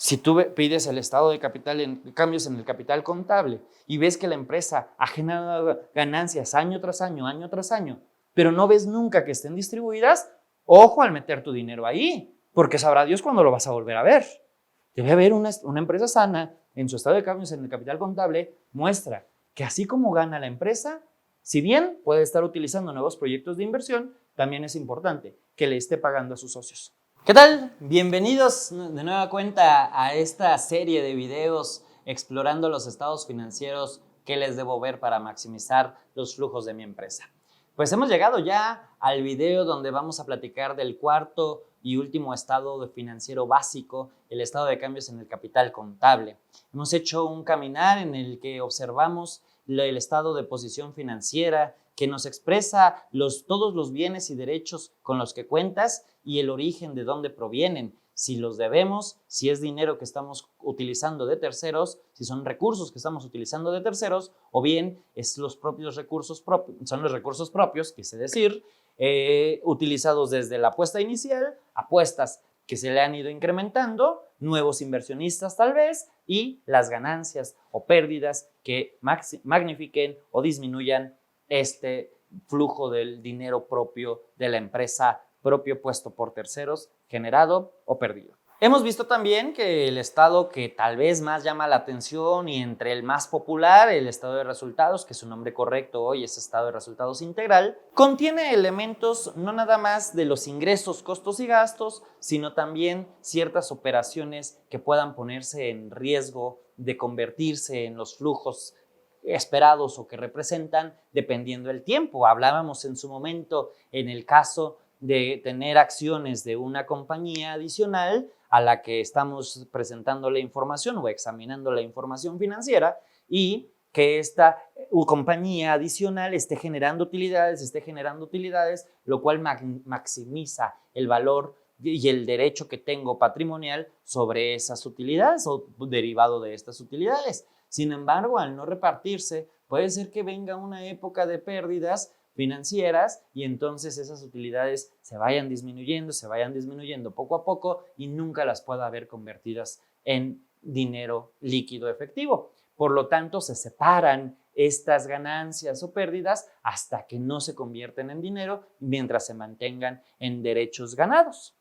Si tú pides el estado de capital, cambios en el capital contable y ves que la empresa ha generado ganancias año tras año, pero no ves nunca que estén distribuidas, ojo al meter tu dinero ahí, porque sabrá Dios cuándo lo vas a volver a ver. Debe haber una empresa sana en su estado de cambios en el capital contable, muestra que así como gana la empresa, si bien puede estar utilizando nuevos proyectos de inversión, también es importante que le esté pagando a sus socios. ¿Qué tal? Bienvenidos de nueva cuenta a esta serie de videos explorando los estados financieros que les debo ver para maximizar los flujos de mi empresa. Pues hemos llegado ya al video donde vamos a platicar del cuarto y último estado financiero básico, el estado de cambios en el capital contable. Hemos hecho un caminar en el que observamos el estado de posición financiera que nos expresa todos los bienes y derechos con los que cuentas y el origen de dónde provienen, si los debemos, si es dinero que estamos utilizando de terceros, si son recursos que estamos utilizando de terceros, o bien son los recursos propios, quise decir, utilizados desde la apuesta inicial, apuestas que se le han ido incrementando, nuevos inversionistas tal vez, y las ganancias o pérdidas que magnifiquen o disminuyan este flujo del dinero propio de la empresa, propio puesto por terceros, generado o perdido. Hemos visto también que el estado que tal vez más llama la atención y entre el más popular, el estado de resultados, que su nombre correcto hoy es estado de resultados integral, contiene elementos no nada más de los ingresos, costos y gastos, sino también ciertas operaciones que puedan ponerse en riesgo de convertirse en los flujos esperados o que representan dependiendo del tiempo. Hablábamos en su momento en el caso de tener acciones de una compañía adicional a la que estamos presentando la información o examinando la información financiera y que esta compañía adicional esté generando utilidades, lo cual maximiza el valor y el derecho que tengo patrimonial sobre esas utilidades o derivado de estas utilidades. Sin embargo, al no repartirse, puede ser que venga una época de pérdidas financieras y entonces esas utilidades se vayan disminuyendo poco a poco y nunca las pueda ver convertidas en dinero líquido efectivo. Por lo tanto, se separan estas ganancias o pérdidas hasta que no se convierten en dinero mientras se mantengan en derechos ganados.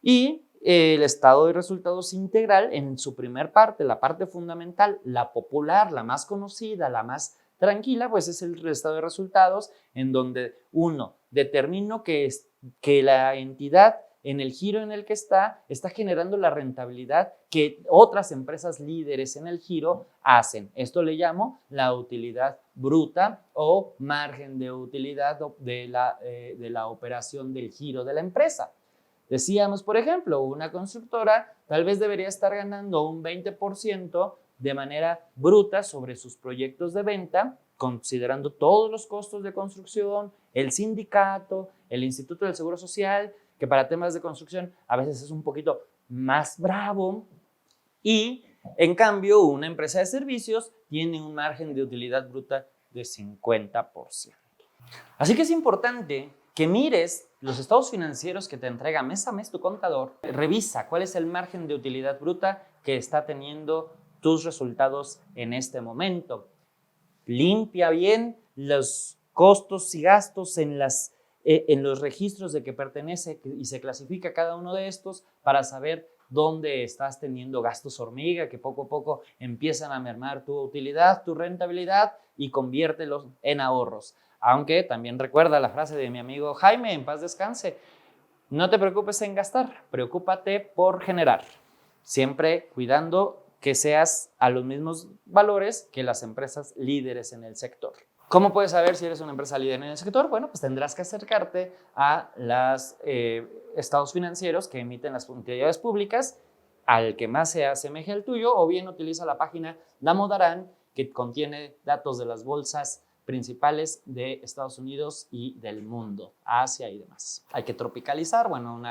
Y el estado de resultados integral en su primer parte, la parte fundamental, la popular, la más conocida, la más tranquila, pues es el estado de resultados en donde uno determina que la entidad en el giro en el que está generando la rentabilidad que otras empresas líderes en el giro hacen. Esto le llamo la utilidad bruta o margen de utilidad de la operación del giro de la empresa. Decíamos, por ejemplo, una constructora tal vez debería estar ganando un 20% de manera bruta sobre sus proyectos de venta, considerando todos los costos de construcción, el sindicato, el Instituto del Seguro Social, que para temas de construcción a veces es un poquito más bravo, y en cambio una empresa de servicios tiene un margen de utilidad bruta de 50%. Así que es importante que mires los estados financieros que te entrega mes a mes tu contador. Revisa cuál es el margen de utilidad bruta que está teniendo tus resultados en este momento. Limpia bien los costos y gastos en los registros de que pertenece y se clasifica cada uno de estos para saber dónde estás teniendo gastos hormiga que poco a poco empiezan a mermar tu utilidad, tu rentabilidad y conviértelos en ahorros. Aunque también recuerda la frase de mi amigo Jaime, en paz descanse, no te preocupes en gastar, preocúpate por generar, siempre cuidando que seas a los mismos valores que las empresas líderes en el sector. ¿Cómo puedes saber si eres una empresa líder en el sector? Bueno, pues tendrás que acercarte a los estados financieros que emiten las entidades públicas, al que más se asemeje al tuyo, o bien utiliza la página Damodaran, que contiene datos de las bolsas principales de Estados Unidos y del mundo, Asia y demás. Hay que tropicalizar, bueno,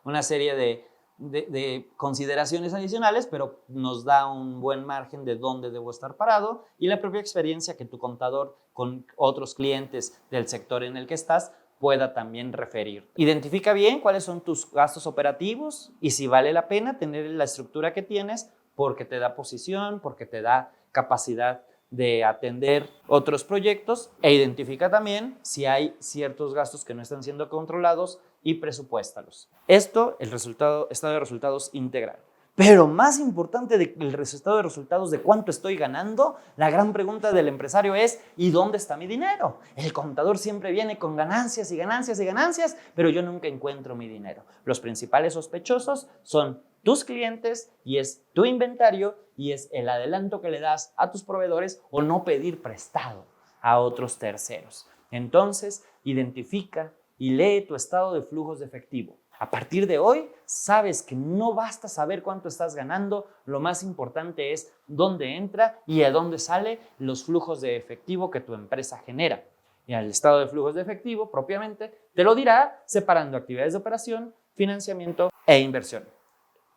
una serie de consideraciones adicionales, pero nos da un buen margen de dónde debo estar parado y la propia experiencia que tu contador con otros clientes del sector en el que estás pueda también referir. Identifica bien cuáles son tus gastos operativos y si vale la pena tener la estructura que tienes porque te da posición, porque te da capacidad de atender otros proyectos, e identifica también si hay ciertos gastos que no están siendo controlados y presupuéstalos. Esto, el estado de resultados integral. Pero más importante del estado de resultados de cuánto estoy ganando, la gran pregunta del empresario es ¿y dónde está mi dinero? El contador siempre viene con ganancias y ganancias y ganancias, pero yo nunca encuentro mi dinero. Los principales sospechosos son tus clientes y es tu inventario y es el adelanto que le das a tus proveedores o no pedir prestado a otros terceros. Entonces, identifica y lee tu estado de flujos de efectivo. A partir de hoy, sabes que no basta saber cuánto estás ganando, lo más importante es dónde entra y a dónde sale los flujos de efectivo que tu empresa genera. Y el estado de flujos de efectivo, propiamente, te lo dirá separando actividades de operación, financiamiento e inversión.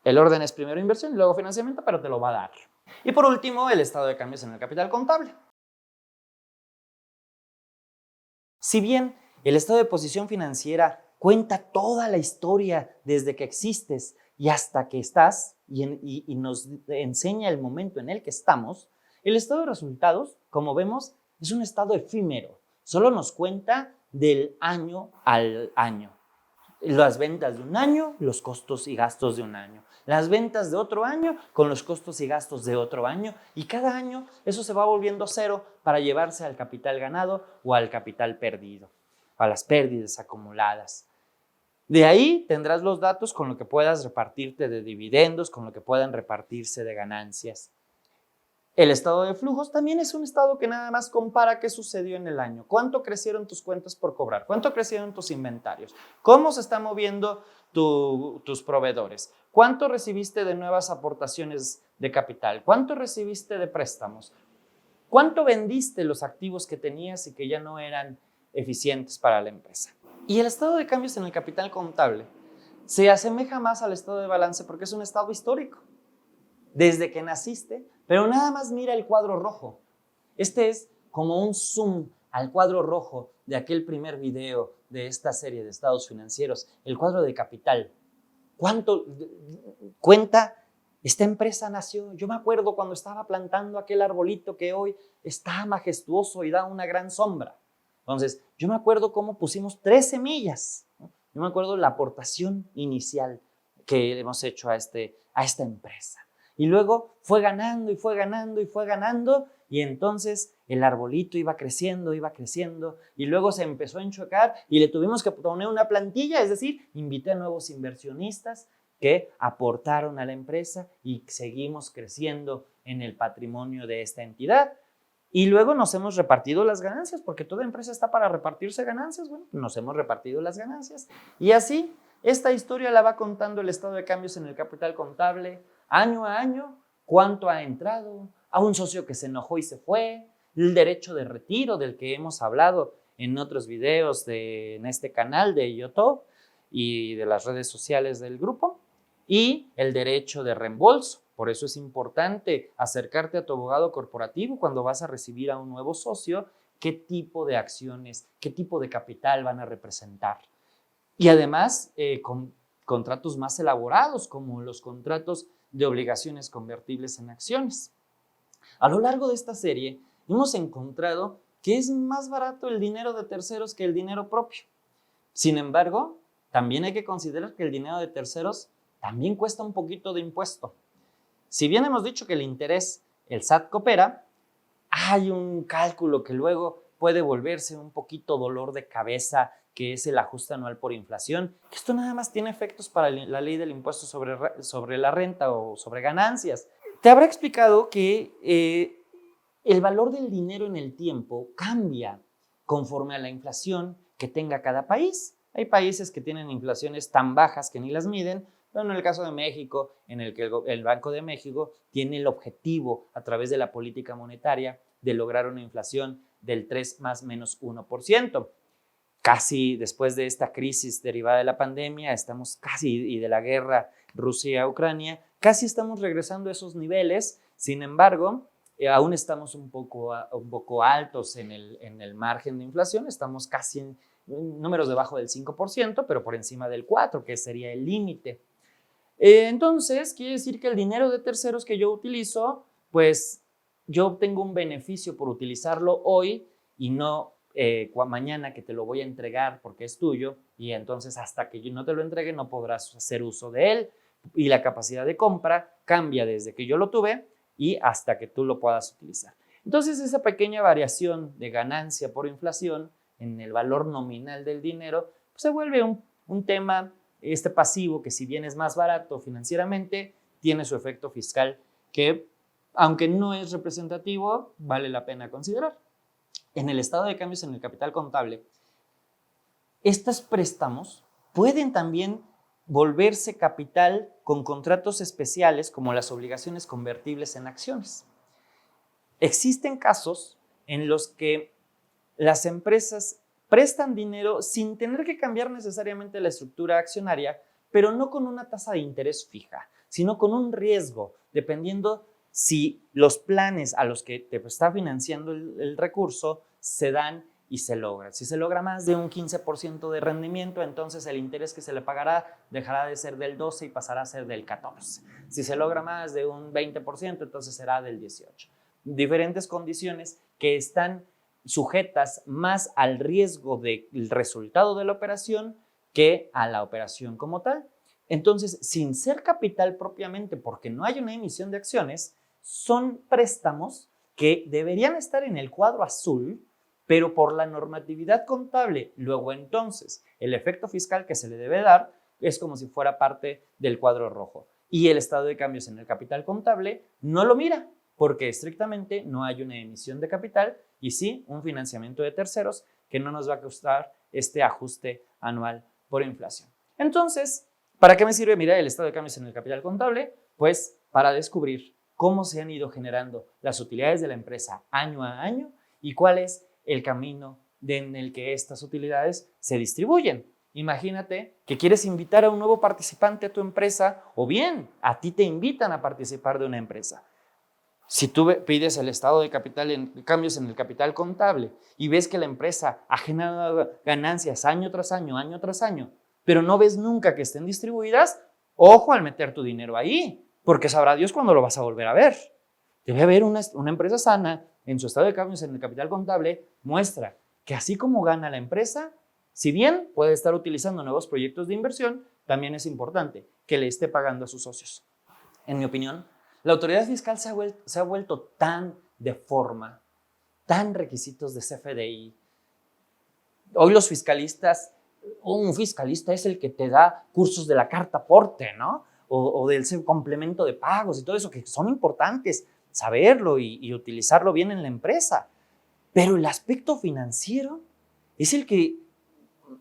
El orden es primero inversión y luego financiamiento, pero te lo va a dar. Y por último, el estado de cambios en el capital contable. Si bien el estado de posición financiera cuenta toda la historia desde que existes y hasta que estás y nos enseña el momento en el que estamos, el estado de resultados, como vemos, es un estado efímero. Solo nos cuenta del año al año. Las ventas de un año, los costos y gastos de un año. Las ventas de otro año con los costos y gastos de otro año. Y cada año eso se va volviendo cero para llevarse al capital ganado o al capital perdido, a las pérdidas acumuladas. De ahí tendrás los datos con lo que puedas repartirte de dividendos, con lo que puedan repartirse de ganancias. El estado de flujos también es un estado que nada más compara qué sucedió en el año. ¿Cuánto crecieron tus cuentas por cobrar? ¿Cuánto crecieron tus inventarios? ¿Cómo se están moviendo tus proveedores? ¿Cuánto recibiste de nuevas aportaciones de capital? ¿Cuánto recibiste de préstamos? ¿Cuánto vendiste los activos que tenías y que ya no eran eficientes para la empresa? Y el estado de cambios en el capital contable se asemeja más al estado de balance porque es un estado histórico. Desde que naciste, pero nada más mira el cuadro rojo. Este es como un zoom al cuadro rojo de aquel primer video de esta serie de estados financieros, el cuadro de capital. ¿Cuánto cuenta? Esta empresa nació, yo me acuerdo cuando estaba plantando aquel arbolito que hoy está majestuoso y da una gran sombra. Entonces, yo me acuerdo cómo pusimos 3 semillas, ¿no? Yo me acuerdo la aportación inicial que hemos hecho a esta empresa. Y luego fue ganando y fue ganando y fue ganando y entonces el arbolito iba creciendo y luego se empezó a enchocar y le tuvimos que poner una plantilla, es decir, invité a nuevos inversionistas que aportaron a la empresa y seguimos creciendo en el patrimonio de esta entidad. Y luego nos hemos repartido las ganancias, porque toda empresa está para repartirse ganancias. Bueno, nos hemos repartido las ganancias. Y así, esta historia la va contando el estado de cambios en el capital contable, año a año, cuánto ha entrado, a un socio que se enojó y se fue, el derecho de retiro del que hemos hablado en otros videos en este canal de YouTube y de las redes sociales del grupo, y el derecho de reembolso. Por eso es importante acercarte a tu abogado corporativo cuando vas a recibir a un nuevo socio, qué tipo de acciones, qué tipo de capital van a representar. Y además, con contratos más elaborados, como los contratos de obligaciones convertibles en acciones. A lo largo de esta serie, hemos encontrado que es más barato el dinero de terceros que el dinero propio. Sin embargo, también hay que considerar que el dinero de terceros también cuesta un poquito de impuesto. Si bien hemos dicho que el interés, el SAT coopera, hay un cálculo que luego puede volverse un poquito dolor de cabeza, que es el ajuste anual por inflación. Esto nada más tiene efectos para la ley del impuesto sobre la renta o sobre ganancias. Te habrá explicado que el valor del dinero en el tiempo cambia conforme a la inflación que tenga cada país. Hay países que tienen inflaciones tan bajas que ni las miden, pero en el caso de México, en el que el Banco de México tiene el objetivo, a través de la política monetaria, de lograr una inflación del 3 más menos 1%. Casi después de esta crisis derivada de la pandemia, y de la guerra Rusia-Ucrania, casi estamos regresando a esos niveles. Sin embargo, aún estamos un poco altos en el margen de inflación, estamos casi números debajo del 5%, pero por encima del 4%, que sería el límite. Entonces, quiere decir que el dinero de terceros que yo utilizo, pues yo obtengo un beneficio por utilizarlo hoy y no mañana, que te lo voy a entregar porque es tuyo, y entonces hasta que yo no te lo entregue no podrás hacer uso de él, y la capacidad de compra cambia desde que yo lo tuve y hasta que tú lo puedas utilizar. Entonces, esa pequeña variación de ganancia por inflación en el valor nominal del dinero, pues se vuelve un tema pasivo, que si bien es más barato financieramente, tiene su efecto fiscal que, aunque no es representativo, vale la pena considerar. En el estado de cambios en el capital contable, estos préstamos pueden también volverse capital con contratos especiales, como las obligaciones convertibles en acciones. Existen casos en los que las empresas prestan dinero sin tener que cambiar necesariamente la estructura accionaria, pero no con una tasa de interés fija, sino con un riesgo, dependiendo si los planes a los que te está financiando el recurso se dan y se logran. Si se logra más de un 15% de rendimiento, entonces el interés que se le pagará dejará de ser del 12 y pasará a ser del 14. Si se logra más de un 20%, entonces será del 18. Diferentes condiciones que están sujetas más al riesgo del resultado de la operación que a la operación como tal. Entonces, sin ser capital propiamente, porque no hay una emisión de acciones, son préstamos que deberían estar en el cuadro azul, pero por la normatividad contable, luego entonces el efecto fiscal que se le debe dar es como si fuera parte del cuadro rojo. Y el estado de cambios en el capital contable no lo mira, porque estrictamente no hay una emisión de capital y sí un financiamiento de terceros que no nos va a costar este ajuste anual por inflación. Entonces, ¿para qué me sirve mirar el estado de cambios en el capital contable? Pues para descubrir cómo se han ido generando las utilidades de la empresa año a año y cuál es el camino en el que estas utilidades se distribuyen. Imagínate que quieres invitar a un nuevo participante a tu empresa, o bien a ti te invitan a participar de una empresa. Si tú pides el estado de cambios en el capital contable y ves que la empresa ha generado ganancias año tras año, pero no ves nunca que estén distribuidas, ojo al meter tu dinero ahí, porque sabrá Dios cuándo lo vas a volver a ver. Debe haber una empresa sana en su estado de cambios en el capital contable, muestra que así como gana la empresa, si bien puede estar utilizando nuevos proyectos de inversión, también es importante que le esté pagando a sus socios. En mi opinión, la autoridad fiscal se ha vuelto tan de forma, tan requisitos de CFDI. Hoy los fiscalistas, un fiscalista es el que te da cursos de la carta aporte, ¿no? O del complemento de pagos y todo eso, que son importantes saberlo y utilizarlo bien en la empresa. Pero el aspecto financiero es el que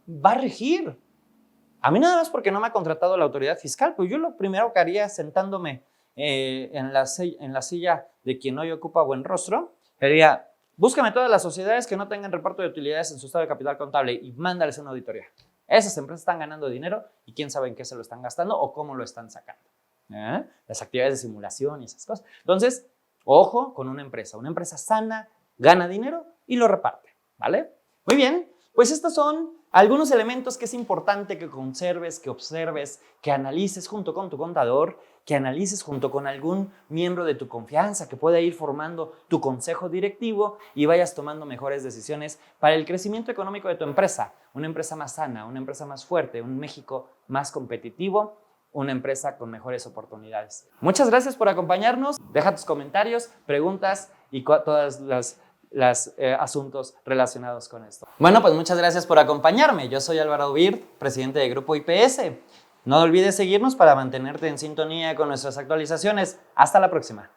va a regir. A mí nada más porque no me ha contratado la autoridad fiscal, pues yo lo primero que haría sentándome en la silla de quien hoy ocupa buen rostro, sería: búscame todas las sociedades que no tengan reparto de utilidades en su estado de capital contable y mándales una auditoría. Esas empresas están ganando dinero y quién sabe en qué se lo están gastando o cómo lo están sacando. Las actividades de simulación y esas cosas. Entonces, ojo con una empresa sana, gana dinero y lo reparte, ¿vale? Muy bien, pues estos son algunos elementos que es importante que conserves, que observes, que analices junto con tu contador, que analices junto con algún miembro de tu confianza que pueda ir formando tu consejo directivo y vayas tomando mejores decisiones para el crecimiento económico de tu empresa. Una empresa más sana, una empresa más fuerte, un México más competitivo, una empresa con mejores oportunidades. Muchas gracias por acompañarnos. Deja tus comentarios, preguntas y todas los asuntos relacionados con esto. Bueno, pues muchas gracias por acompañarme. Yo soy Álvaro Vir, presidente de Grupo IPS. No olvides seguirnos para mantenerte en sintonía con nuestras actualizaciones. Hasta la próxima.